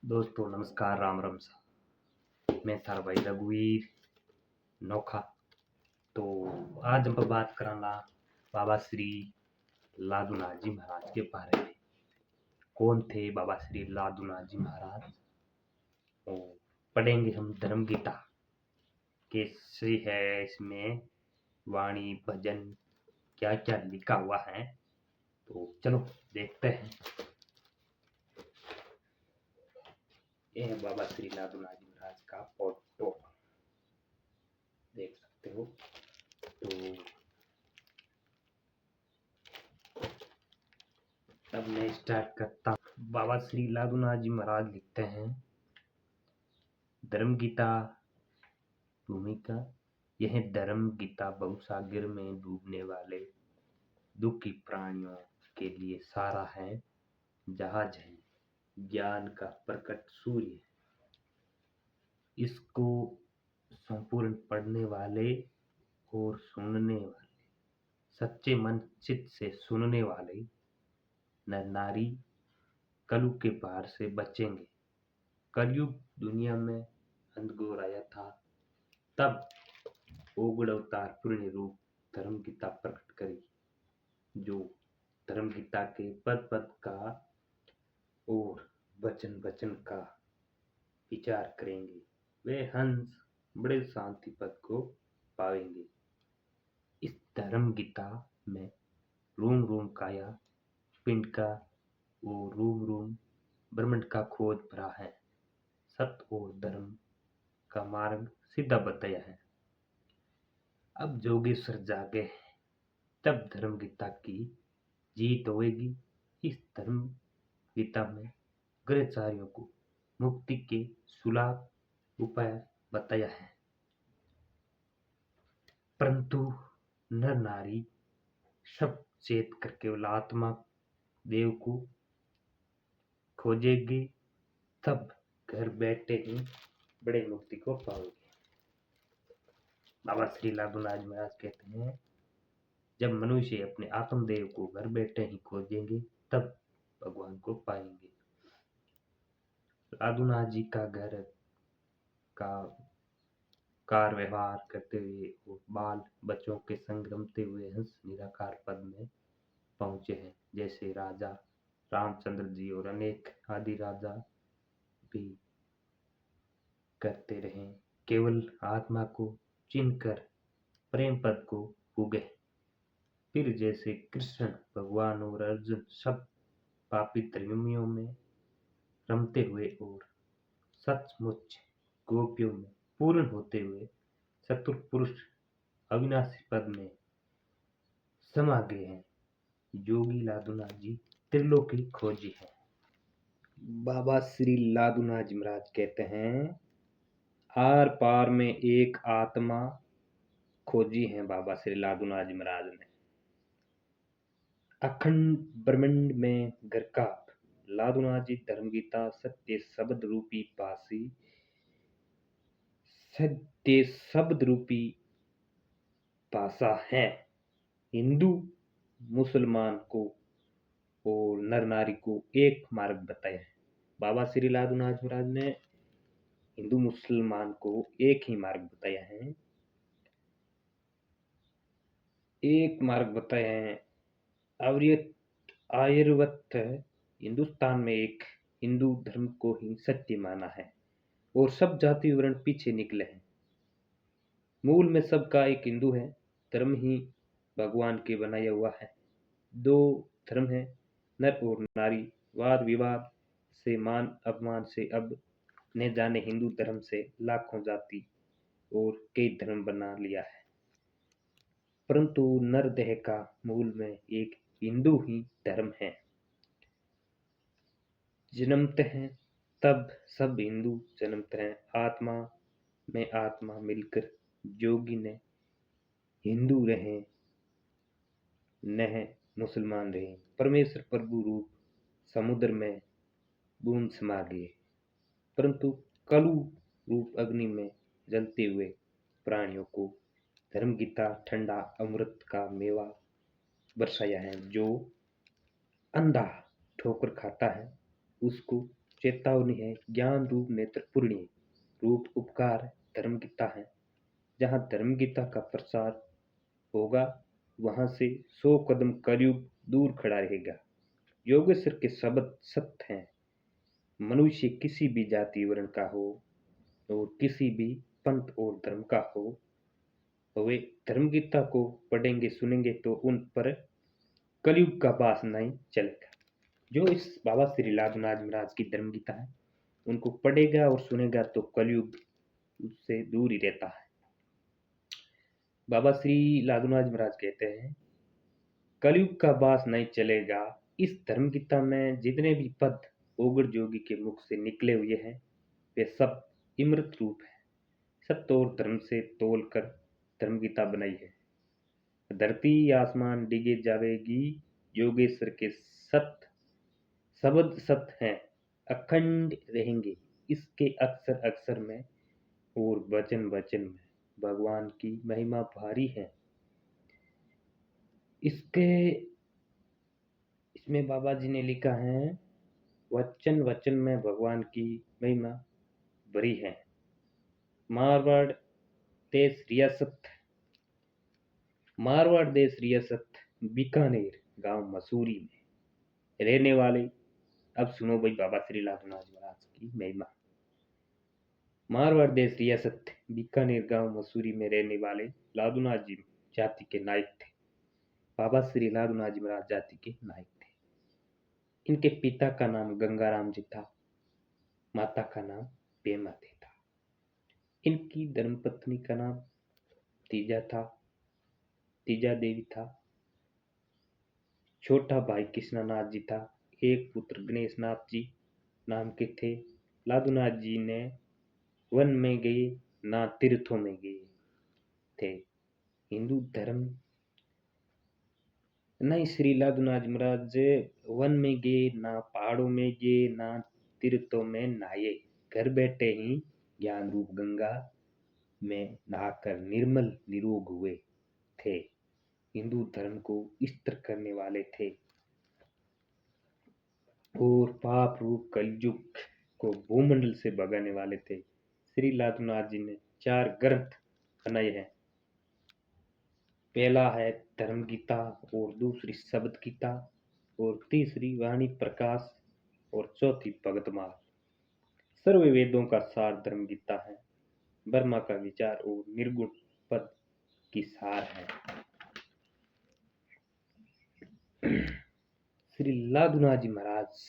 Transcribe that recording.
दोस्तों नमस्कार, राम राम सा। मैं थारा भाई रघुवीर नोखा। तो आज हम बात करांगा बाबा श्री लादूनाथ जी महाराज के बारे में। कौन थे बाबा श्री लादूनाथ जी महाराज? तो पढ़ेंगे हम धर्म गीता कैसे है, इसमें वाणी भजन क्या क्या लिखा हुआ है। तो चलो देखते हैं। ये है बाबा श्री लादूनाथ जी महाराज का फोटो, देख सकते हो। तो अब मैं स्टार्ट करता हूँ। बाबा श्री लादूनाथ जी महाराज लिखते हैं, धर्म गीता भूमिका। यह धर्म गीता भवसागर में डूबने वाले दुखी प्राणियों के लिए सारा है, जहाज है, ज्ञान का प्रकट सूर्य है। इसको संपूर्ण पढ़ने वाले और सुनने वाले, सच्चे मन चित्त से सुनने वाले नर नारी कलु के भार से बचेंगे। कलयुग दुनिया में अंधघोर आया था, तब ओगड़ अवतार पूर्ण रूप धर्म गीता प्रकट करी, जो धर्म गीता के पद पद का और वचन वचन का विचार करेंगे, वे हंस बड़े शांति पद को पावेंगे। इस धर्म गीता में रूम रूम काया पिंड का और रूम रूम ब्रह्मांड का खोज भरा है। सत्य और धर्म का मार्ग सीधा बताया है। अब जोगेश्वर जागे, तब धर्म गीता की जीत होएगी। इस धर्म गीता में ग्रहचारियों को मुक्ति के सुलभ उपाय बताया है, परंतु नर नारी सब चेत कर केवल आत्मा देव को खोजेगी, तब घर बैठे ही बड़े मुक्ति को पाओगे। बाबा श्री लादूनाथ महाराज कहते हैं, जब मनुष्य अपने आत्मदेव को घर बैठे ही खोजेंगे, तब भगवान को पाएंगे। लादूनाथ जी का घर का कार व्यवहार करते हुए और बाल बच्चों के संग रमते हुए हंस निराकार पद में पहुंचे हैं, जैसे राजा रामचंद्र जी और अनेक आदि राजा भी करते रहे। केवल आत्मा को चिन्हकर प्रेम पद को उगे। फिर जैसे कृष्ण भगवान और अर्जुन सब पापी त्रिमियों में रमते हुए और सचमुच गोपियों में पूर्ण होते हुए चतुर्पुरुष अविनाशी पद में समा गए हैं। योगी लादूनाथ जी त्रिलोकी खोजी है। बाबा श्री लादूनाथ जी महाराज कहते हैं, आर पार में एक आत्मा खोजी है बाबा श्री लादूनाथ जी महाराज ने। अखंड ब्रह्मांड में घर का लादूनाथ जी धर्म गीता सत्य शब्द रूपी पासी, सत्य शब्द रूपी भाषा है। हिंदू मुसलमान को और नर नारी को एक मार्ग बताया है। बाबा श्री लादूनाथ महाराज ने हिंदू मुसलमान को एक ही मार्ग बताया है, एक मार्ग बताया है। और ये आर्यवत हिंदुस्तान में एक हिंदू धर्म को ही सत्य माना है और सब जाति वर्ण पीछे निकले हैं। मूल में सबका एक हिंदू है, धर्म ही भगवान के बनाया हुआ है। दो धर्म है, नर और नारी। वाद विवाद से मान अपमान से अब न जाने हिंदू धर्म से लाखों जाति और कई धर्म बना लिया है, परंतु नर देह का मूल में एक हिंदू ही धर्म है। जन्मते हैं तब सब हिंदू जन्मते हैं, आत्मा में आत्मा मिलकर जोगी ने हिंदू रहे न मुसलमान रहे। परमेश्वर प्रभु रूप समुद्र में बूंद समा गए, परंतु कलु रूप अग्नि में जलते हुए प्राणियों को धर्म गीता ठंडा अमृत का मेवा बरसाया है। जो अंधा ठोकर खाता है, उसको चेतावनी है, ज्ञान रूप नेत्र पूर्णिय रूप उपकार धर्म गीता है। जहाँ धर्म गीता का प्रसार होगा वहां से 100 कदम कलयुग दूर खड़ा रहेगा। योगेश्वर के शब्द सत्य हैं। मनुष्य किसी भी जाति वर्ण का हो और किसी भी पंथ और धर्म का हो, वे धर्म गीता को पढ़ेंगे सुनेंगे तो उन पर कलयुग का वास नहीं चलेगा। जो इस बाबा श्री लादूनाथ महाराज की धर्म गीता है उनको पढ़ेगा और सुनेगा तो कलयुग उससे दूर ही रहता है। बाबा श्री लादूनाथ महाराज कहते हैं, कलयुग का वास नहीं चलेगा। इस धर्म गीता में जितने भी पद ओगड़ जोगी के मुख से निकले हुए हैं वे सब इमृत रूप है। सत्य और धर्म से तोल कर धर्म गीता बनाई है। धरती आसमान डिगे जावेगी, योगेश्वर के सत्य शब्द सत्य हैं, अखंड रहेंगे। इसके अक्षर अक्षर में और वचन वचन में भगवान की महिमा भारी है। इसमें बाबा जी ने लिखा है, वचन वचन में भगवान की महिमा भरी है। मारवाड़ देश रियासत बीकानेर गांव मसूरी में रहने वाले, अब सुनो भाई बाबा श्री लादूनाथ महाराज की महिमा। मारवाड़ देश रियासत बीकानेर गांव मसूरी में रहने वाले लादूनाथ जी जाति के नायक थे। बाबा श्री लादूनाथ जी महाराज जाति के नायक थे। इनके पिता का नाम गंगाराम जी था, माता का नाम पेमावती था। इनकी धर्मपत्नी का नाम तीजा देवी था। छोटा भाई कृष्णनाथ जी था। एक पुत्र गणेश नाथ जी नाम के थे। लादूनाथ जी ने वन में गए ना तीर्थों में गए थे। हिंदू धर्म नहीं, श्री लादूनाथ महाराज वन में गए ना पहाड़ों में गए ना तीर्थों में नहाए, घर बैठे ही ज्ञान रूप गंगा में नहाकर निर्मल निरोग हुए थे। हिंदू धर्म को स्थिर करने वाले थे और पाप रूप कलयुग को भूमंडल से भगाने वाले थे। श्री लादूनाथ जी ने 4 ग्रंथ बनाए हैं। पहला है धर्म गीता और दूसरी शब्द गीता और तीसरी वाणी प्रकाश और चौथी भगतमाल। सर्व वेदों का सार धर्म गीता है। ब्रह्मा का विचार और निर्गुण पद की सार है। श्री लादूनाथ जी महाराज